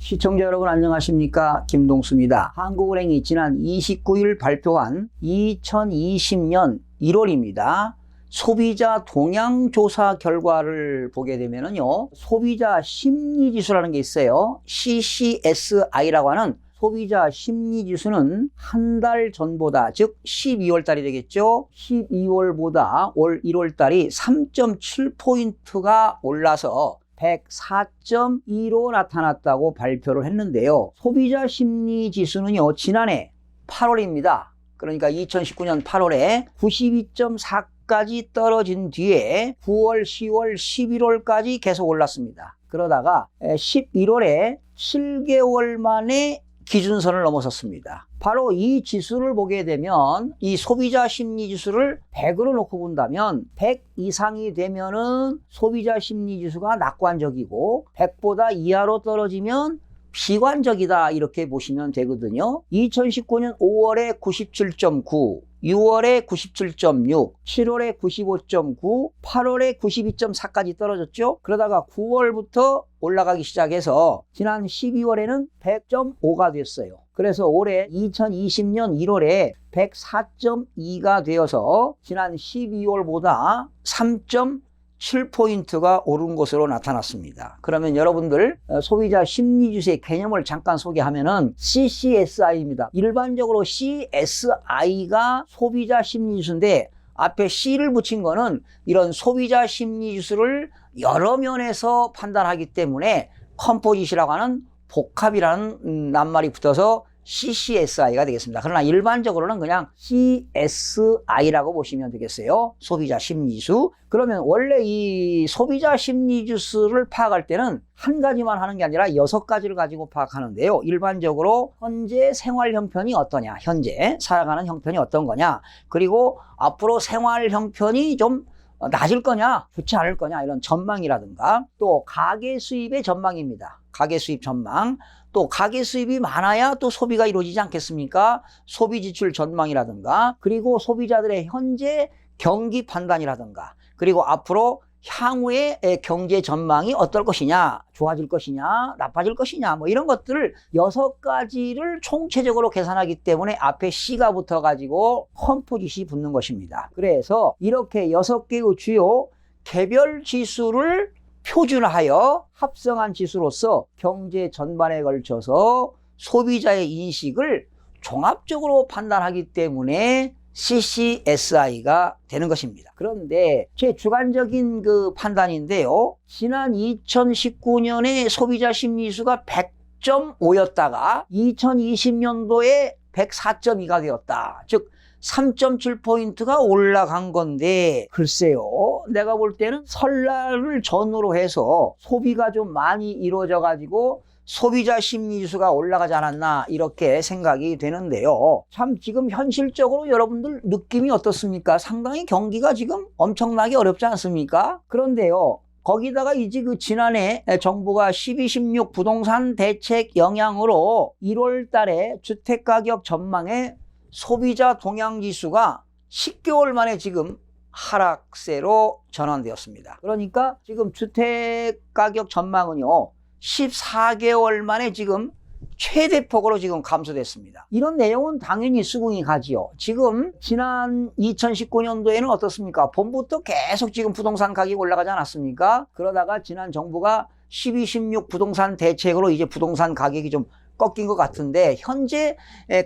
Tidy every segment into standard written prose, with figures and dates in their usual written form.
시청자 여러분 안녕하십니까? 김동수입니다. 한국은행이 지난 29일 발표한 2020년 1월입니다. 소비자 동향 조사 결과를 보게 되면요. 소비자 심리지수라는 게 있어요. CCSI라고 하는 소비자 심리지수는 한 달 전보다, 즉 12월 달이 되겠죠. 12월보다 올 1월 달이 3.7포인트가 올라서 104.2로 나타났다고 발표를 했는데요. 소비자 심리 지수는요, 지난해 8월입니다. 그러니까 2019년 8월에 92.4까지 떨어진 뒤에 9월, 10월, 11월까지 계속 올랐습니다. 그러다가 11월에 7개월 만에 기준선을 넘어섰습니다. 바로 이 지수를 보게 되면 이 소비자 심리 지수를 100으로 놓고 본다면 100 이상이 되면은 소비자 심리 지수가 낙관적이고 100보다 이하로 떨어지면 비관적이다, 이렇게 보시면 되거든요. 2019년 5월에 97.9, 6월에 97.6, 7월에 95.9, 8월에 92.4까지 떨어졌죠. 그러다가 9월부터 올라가기 시작해서 지난 12월에는 100.5가 됐어요. 그래서 올해 2020년 1월에 104.2가 되어서 지난 12월보다 3.7포인트가 오른 것으로 나타났습니다. 그러면 여러분들 소비자 심리지수의 개념을 잠깐 소개하면은 CCSI입니다. 일반적으로 CSI가 소비자 심리지수인데 앞에 C를 붙인 거는 이런 소비자 심리지수를 여러 면에서 판단하기 때문에 컴포짓이라고 하는 복합이라는 낱말이 붙어서 CCSI가 되겠습니다. 그러나 일반적으로는 그냥 CSI라고 보시면 되겠어요. 소비자 심리지수. 그러면 원래 이 소비자 심리지수를 파악할 때는 한 가지만 하는 게 아니라 6가지를 가지고 파악하는데요. 일반적으로 현재 생활 형편이 어떠냐, 현재 살아가는 형편이 어떤 거냐, 그리고 앞으로 생활 형편이 좀 낮을 거냐, 좋지 않을 거냐, 이런 전망이라든가, 또 가계 수입의 전망입니다. 가계 수입 전망. 또 가계 수입이 많아야 또 소비가 이루어지지 않겠습니까? 소비 지출 전망이라든가, 그리고 소비자들의 현재 경기 판단이라든가, 그리고 앞으로 향후의 경제 전망이 어떨 것이냐, 좋아질 것이냐, 나빠질 것이냐, 뭐 이런 것들을 6가지를 총체적으로 계산하기 때문에 앞에 C가 붙어가지고 컴포짓이 붙는 것입니다. 그래서 이렇게 6개의 주요 개별 지수를 표준화하여 합성한 지수로서 경제 전반에 걸쳐서 소비자의 인식을 종합적으로 판단하기 때문에 CCSI가 되는 것입니다. 그런데 제 주관적인 그 판단인데요. 지난 2019년에 소비자 심리지수가 100.5였다가 2020년도에 104.2가 되었다. 즉 3.7포인트가 올라간 건데, 글쎄요, 내가 볼 때는 설날을 전후로 해서 소비가 좀 많이 이루어져 가지고 소비자 심리지수가 올라가지 않았나, 이렇게 생각이 되는데요. 참 지금 현실적으로 여러분들 느낌이 어떻습니까? 상당히 경기가 지금 엄청나게 어렵지 않습니까? 그런데요, 거기다가 이제 그 지난해 정부가 12.16 부동산 대책 영향으로 1월 달에 주택가격 전망에 소비자 동향지수가 10개월 만에 지금 하락세로 전환되었습니다. 그러니까 지금 주택가격 전망은요, 14개월 만에 지금 최대폭으로 지금 감소됐습니다. 이런 내용은 당연히 수긍이 가지요. 지금 지난 2019년도에는 어떻습니까? 봄부터 계속 지금 부동산 가격이 올라가지 않았습니까? 그러다가 지난 정부가 12.16 부동산 대책으로 이제 부동산 가격이 좀 꺾인 것 같은데, 현재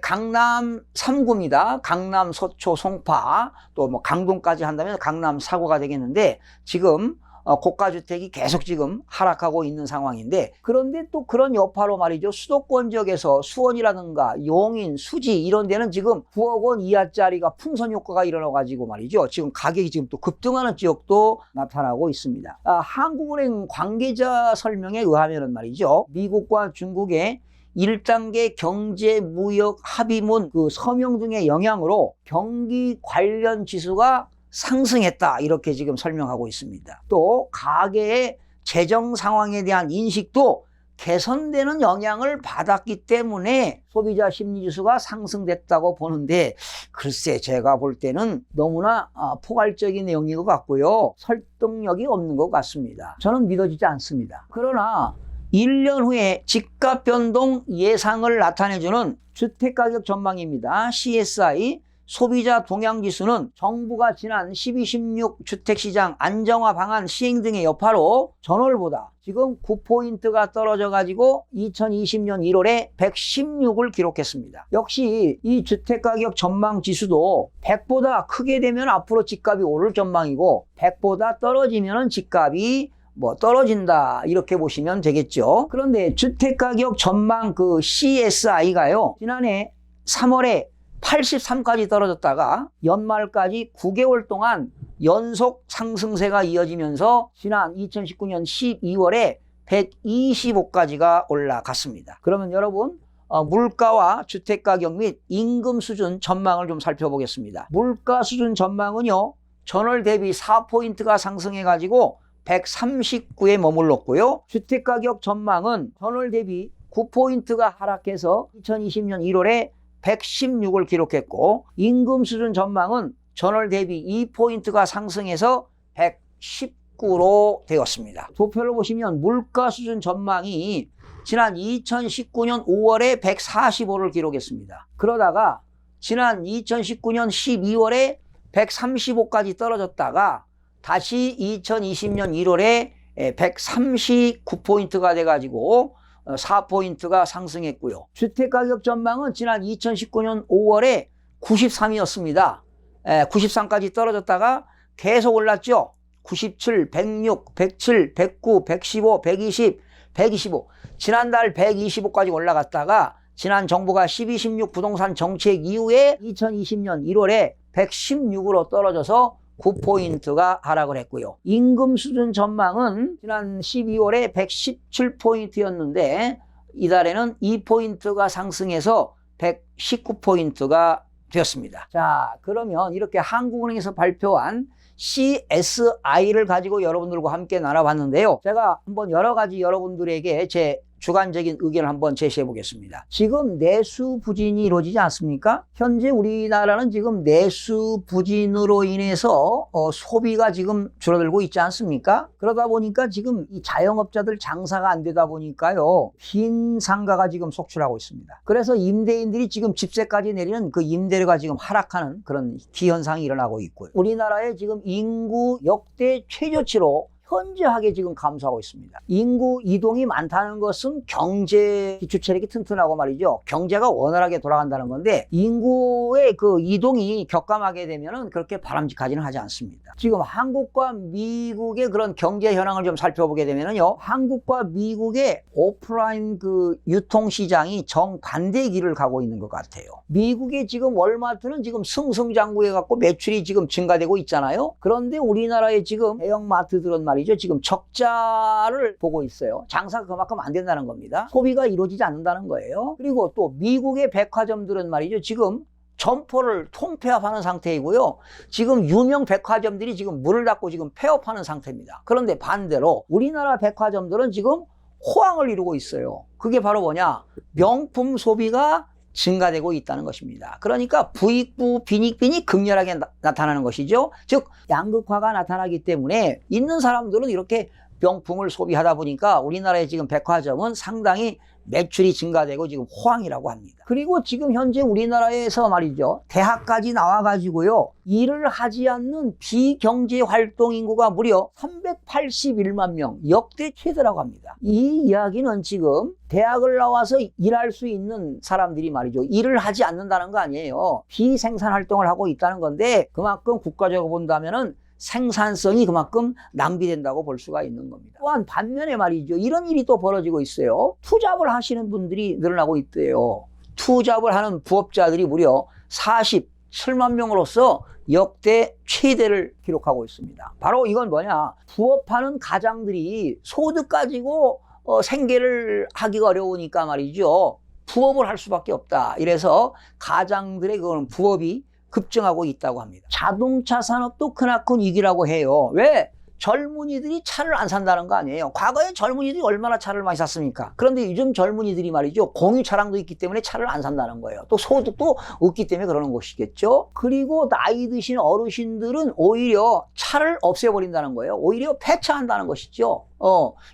강남 3구입니다. 강남, 서초, 송파, 또 뭐 강동까지 한다면 강남 4구가 되겠는데, 지금 고가주택이 계속 지금 하락하고 있는 상황인데, 그런데 또 그런 여파로 말이죠, 수도권 지역에서 수원이라든가 용인, 수지 이런 데는 지금 9억 원 이하짜리가 풍선 효과가 일어나가지고 말이죠, 지금 가격이 지금 또 급등하는 지역도 나타나고 있습니다. 한국은행 관계자 설명에 의하면 말이죠, 미국과 중국의 1단계 경제 무역 합의문 그 서명 등의 영향으로 경기 관련 지수가 상승했다, 이렇게 지금 설명하고 있습니다. 또 가계의 재정 상황에 대한 인식도 개선되는 영향을 받았기 때문에 소비자 심리지수가 상승됐다고 보는데, 글쎄 제가 볼 때는 너무나 포괄적인 내용인 것 같고요, 설득력이 없는 것 같습니다. 저는 믿어지지 않습니다. 그러나 1년 후에 집값 변동 예상을 나타내주는 주택가격 전망입니다. CSI 소비자 동향지수는 정부가 지난 12.16 주택시장 안정화 방안 시행 등의 여파로 전월보다 지금 9포인트가 떨어져 가지고 2020년 1월에 116을 기록했습니다. 역시 이 주택가격 전망지수도 100보다 크게 되면 앞으로 집값이 오를 전망이고 100보다 떨어지면 집값이 떨어진다 이렇게 보시면 되겠죠. 그런데 주택가격 전망 그 CSI가요 지난해 3월에 83까지 떨어졌다가 연말까지 9개월 동안 연속 상승세가 이어지면서 지난 2019년 12월에 125까지가 올라갔습니다. 그러면 여러분 물가와 주택가격 및 임금 수준 전망을 좀 살펴보겠습니다. 물가 수준 전망은요 전월 대비 4포인트가 상승해 가지고 139에 머물렀고요. 주택가격 전망은 전월 대비 9포인트가 하락해서 2020년 1월에 116을 기록했고 임금 수준 전망은 전월 대비 2포인트가 상승해서 119로 되었습니다. 도표를 보시면 물가 수준 전망이 지난 2019년 5월에 145를 기록했습니다. 그러다가 지난 2019년 12월에 135까지 떨어졌다가 다시 2020년 1월에 139포인트가 돼가지고 4포인트가 상승했고요. 주택가격 전망은 지난 2019년 5월에 93이었습니다. 93까지 떨어졌다가 계속 올랐죠. 97, 106, 107, 109, 115, 120, 125. 지난달 125까지 올라갔다가 지난 정부가 12.16 부동산 정책 이후에 2020년 1월에 116으로 떨어져서 9포인트가 하락을 했고요. 임금 수준 전망은 지난 12월에 117포인트였는데 이달에는 2포인트가 상승해서 119포인트가 되었습니다. 자, 그러면 이렇게 한국은행에서 발표한 CSI를 가지고 여러분들과 함께 나눠봤는데요. 제가 한번 여러 가지 여러분들에게 제 주관적인 의견을 한번 제시해 보겠습니다. 지금 내수 부진이 이루어지지 않습니까? 현재 우리나라는 지금 내수 부진으로 인해서 소비가 지금 줄어들고 있지 않습니까? 그러다 보니까 지금 이 자영업자들 장사가 안 되다 보니까요. 빈 상가가 지금 속출하고 있습니다. 그래서 임대인들이 지금 집세까지 내리는 그 임대료가 지금 하락하는 그런 기현상이 일어나고 있고요. 우리나라의 지금 인구 역대 최저치로 현저하게 지금 감소하고 있습니다. 인구 이동이 많다는 것은 경제 기초체력이 튼튼하고 말이죠. 경제가 원활하게 돌아간다는 건데 인구의 그 이동이 격감하게 되면은 그렇게 바람직하지는 하지 않습니다. 지금 한국과 미국의 그런 경제 현황을 좀 살펴보게 되면은요. 한국과 미국의 오프라인 그 유통시장이 정반대의 길을 가고 있는 것 같아요. 미국의 지금 월마트는 지금 승승장구해 갖고 매출이 지금 증가되고 있잖아요. 그런데 우리나라의 지금 대형마트들은 말이죠. 지금 적자를 보고 있어요. 장사가 그만큼 안 된다는 겁니다. 소비가 이루어지지 않는다는 거예요. 그리고 또 미국의 백화점들은 말이죠. 지금 점포를 통폐합하는 상태이고요. 지금 유명 백화점들이 지금 문을 닫고 지금 폐업하는 상태입니다. 그런데 반대로 우리나라 백화점들은 지금 호황을 이루고 있어요. 그게 바로 뭐냐? 명품 소비가 증가되고 있다는 것입니다. 그러니까 부익부 빈익빈이 극렬하게 나타나는 것이죠. 즉 양극화가 나타나기 때문에 있는 사람들은 이렇게 명품을 소비하다 보니까 우리나라의 지금 백화점은 상당히 매출이 증가되고 지금 호황이라고 합니다. 그리고 지금 현재 우리나라에서 말이죠. 대학까지 나와가지고요. 일을 하지 않는 비경제 활동 인구가 무려 381만 명, 역대 최대라고 합니다. 이 이야기는 지금 대학을 나와서 일할 수 있는 사람들이 말이죠. 일을 하지 않는다는 거 아니에요. 비생산 활동을 하고 있다는 건데 그만큼 국가적으로 본다면은 생산성이 그만큼 낭비된다고 볼 수가 있는 겁니다. 또한 반면에 말이죠. 이런 일이 또 벌어지고 있어요. 투잡을 하시는 분들이 늘어나고 있대요. 투잡을 하는 부업자들이 무려 47만 명으로서 역대 최대를 기록하고 있습니다. 바로 이건 뭐냐? 부업하는 가장들이 소득 가지고 생계를 하기가 어려우니까 말이죠. 부업을 할 수밖에 없다. 이래서 가장들의 그런 부업이 급증하고 있다고 합니다. 자동차 산업도 크나큰 위기라고 해요. 왜? 젊은이들이 차를 안 산다는 거 아니에요. 과거에 젊은이들이 얼마나 차를 많이 샀습니까? 그런데 요즘 젊은이들이 말이죠. 공유 차량도 있기 때문에 차를 안 산다는 거예요. 또 소득도 없기 때문에 그러는 것이겠죠. 그리고 나이 드신 어르신들은 오히려 차를 없애버린다는 거예요. 오히려 폐차한다는 것이죠.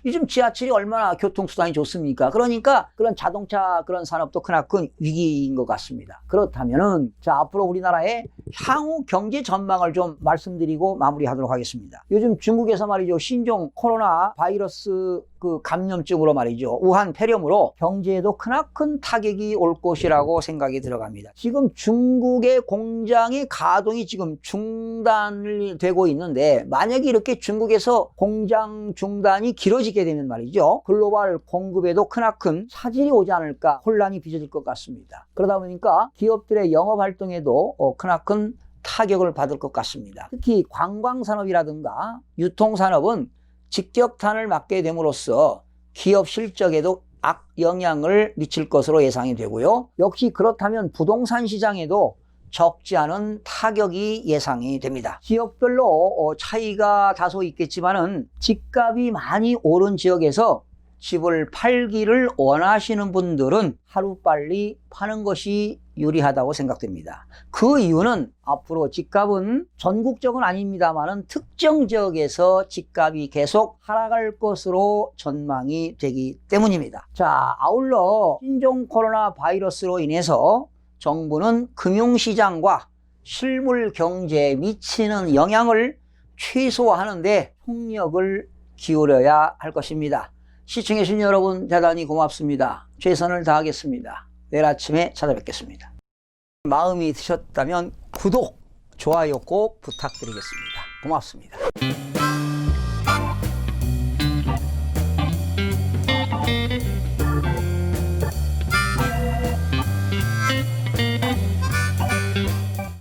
요즘 지하철이 얼마나 교통수단이 좋습니까? 그러니까 그런 자동차 그런 산업도 크나큰 위기인 것 같습니다. 그렇다면은 자, 앞으로 우리나라의 향후 경제 전망을 좀 말씀드리고 마무리하도록 하겠습니다. 요즘 중국에서 말이죠, 신종 코로나 바이러스 그 감염증으로 말이죠, 우한 폐렴으로 경제에도 크나큰 타격이 올 것이라고 생각이 들어갑니다. 지금 중국의 공장의 가동이 지금 중단이 되고 있는데, 만약에 이렇게 중국에서 공장 중단이 길어지게 되면 말이죠, 글로벌 공급에도 크나큰 차질이 오지 않을까, 혼란이 빚어질 것 같습니다. 그러다 보니까 기업들의 영업 활동에도 크나큰 타격을 받을 것 같습니다. 특히 관광산업이라든가 유통산업은 직격탄을 맞게 됨으로써 기업 실적에도 악영향을 미칠 것으로 예상이 되고요. 역시 그렇다면 부동산 시장에도 적지 않은 타격이 예상이 됩니다. 지역별로 차이가 다소 있겠지만은 집값이 많이 오른 지역에서 집을 팔기를 원하시는 분들은 하루빨리 파는 것이 유리하다고 생각됩니다. 그 이유는 앞으로 집값은 전국적은 아닙니다만은 특정 지역에서 집값이 계속 하락할 것으로 전망이 되기 때문입니다. 자, 아울러 신종 코로나 바이러스로 인해서 정부는 금융시장과 실물 경제에 미치는 영향을 최소화하는 데 총력을 기울여야 할 것입니다. 시청해주신 여러분 대단히 고맙습니다. 최선을 다하겠습니다. 내일 아침에 찾아뵙겠습니다. 마음이 드셨다면 구독, 좋아요 꼭 부탁드리겠습니다. 고맙습니다.